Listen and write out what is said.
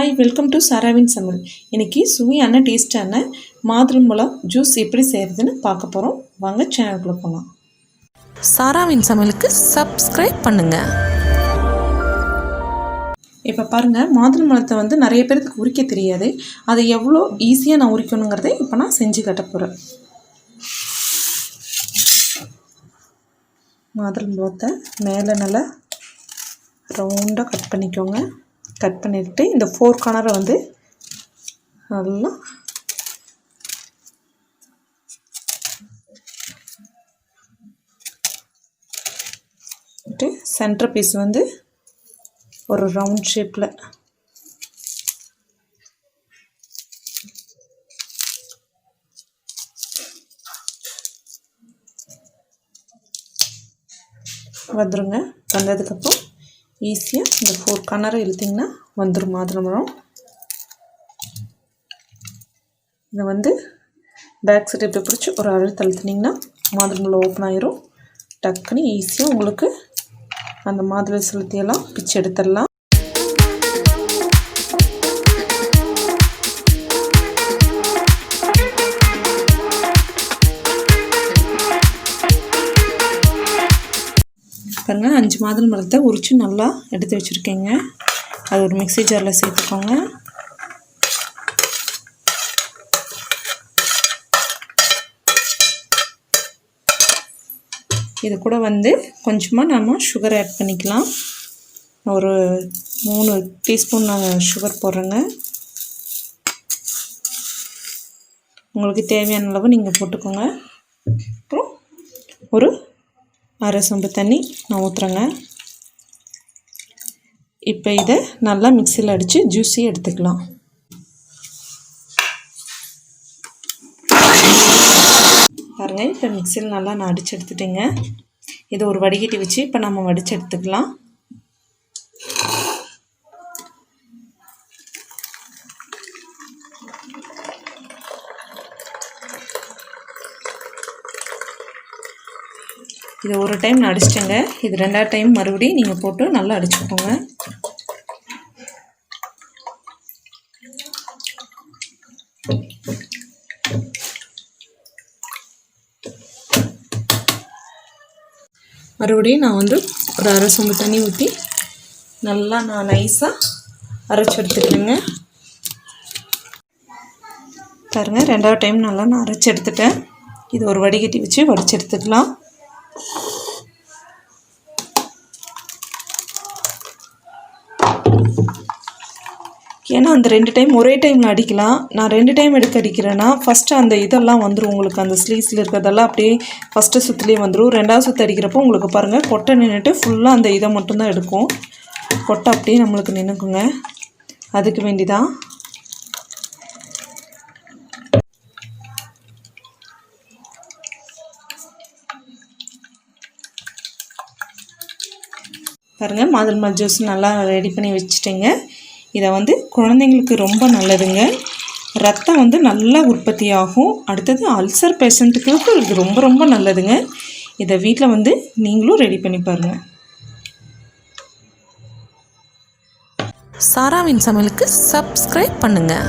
Hi, welcome to சாராவின் சமையல். இன்றைக்கி சுவையான டேஸ்டான மாதுளம்பழம் ஜூஸ் எப்படி செய்கிறதுன்னு பார்க்க போகிறோம். வாங்க சேனலுக்குள்ளே போகலாம். சாராவின் சமையலுக்கு சப்ஸ்கிரைப் பண்ணுங்கள். இப்போ பாருங்கள், மாதுளம்பழத்தை நிறைய பேருக்கு உரிக்க தெரியாது. அதை எவ்வளோ ஈஸியாக நான் உரிக்கணுங்கிறதை இப்போ நான் செஞ்சு கட்ட போகிறேன். மாதுளம்பழத்தை மேலே நல்லா ரவுண்டாக கட் பண்ணிக்கோங்க. கட் பண்ணிவிட்டு இந்த 4 கார்னரை நல்லா சென்டர் பீஸ் ஒரு ரவுண்ட் ஷேப்பில் வந்துடுங்க. வந்ததுக்கப்புறம் ஈஸியாக இந்த 4 கார்னரை இழுத்திங்கன்னா வந்துடும் மாதுளம்பழம். இதை பேக் சைடு இப்படி பிடிச்சி ஒரு அழுத்து அழுத்தினீங்கன்னா மாதுளம்பழம் ஓப்பன் ஆயிரும். டக்குன்னு ஈஸியாக உங்களுக்கு அந்த மாதுளை செலுத்தியெல்லாம் பிச்சு எடுத்துடலாம். பாருங்கள், 5 மாதுளம்பழத்தை உரித்து நல்லா எடுத்து வச்சுருக்கேங்க. அது ஒரு மிக்ஸி ஜாரில் சேர்த்துக்கோங்க. இது கூட கொஞ்சமாக நம்ம சுகர் ஆட் பண்ணிக்கலாம். ஒரு 3 டீஸ்பூன் நான் சுகர் போடுறேங்க. உங்களுக்கு தேவையான அளவு நீங்கள் போட்டுக்கோங்க. அப்புறம் ஒரு அரை சொம்பு தண்ணி நான் ஊற்றுறேங்க. இப்போ இதை நல்லா மிக்சியில் அடித்து ஜூஸி எடுத்துக்கலாம். பாருங்கள், இப்போ மிக்சியில் நல்லா நான் அடித்து எடுத்துட்டேங்க. இதை ஒரு வடிகட்டி வச்சு இப்போ நம்ம வடித்து எடுத்துக்கலாம். இதை ஒரு டைம் நான் அடிச்சிட்டேங்க. இது 2வது டைம் மறுபடியும் நீங்கள் போட்டு நல்லா அடிச்சுக்கோங்க. மறுபடியும் நான் ஒரு அரை சொம்பு தண்ணி ஊற்றி நல்லா நான் நைஸாக அரைச்சி எடுத்துக்கிறேங்க. பாருங்கள், 2வது டைம் நல்லா நான் அரைச்சி எடுத்துட்டேன். இது ஒரு வடிகட்டி வச்சு வடித்து எடுத்துக்கலாம். ஏன்னா அந்த 2 டைம் ஒரே டைமில் அடிக்கலாம். நான் 2 டைம் அடிக்கிறேன்னா ஃபஸ்ட்டு அந்த இதெல்லாம் வந்துடும். உங்களுக்கு அந்த ஸ்லீவ்ஸில் இருக்கிறதெல்லாம் அப்படியே ஃபஸ்ட்டு சுற்றுலேயே வந்துடும். 2வது சுற்று அடிக்கிறப்போ உங்களுக்கு பாருங்கள், கொட்டை நின்றுட்டு ஃபுல்லாக அந்த இதை மட்டும்தான் எடுக்கும். கொட்டை அப்படியே நம்மளுக்கு நின்றுக்குங்க. அதுக்கு வேண்டிதான். பாருங்கள், மாதுளம்பழம் ஜூஸ் நல்லா ரெடி பண்ணி வச்சுட்டேங்க. இதை குழந்தைங்களுக்கு ரொம்ப நல்லதுங்க. ரத்தம் நல்லா உற்பத்தி ஆகும். அடுத்தது அல்சர் பேஷண்ட்டுக்கு இது ரொம்ப ரொம்ப நல்லதுங்க. இதை வீட்டில் நீங்களும் ரெடி பண்ணி பாருங்கள். சாராவின் சமையலுக்கு சப்ஸ்கிரைப் பண்ணுங்கள்.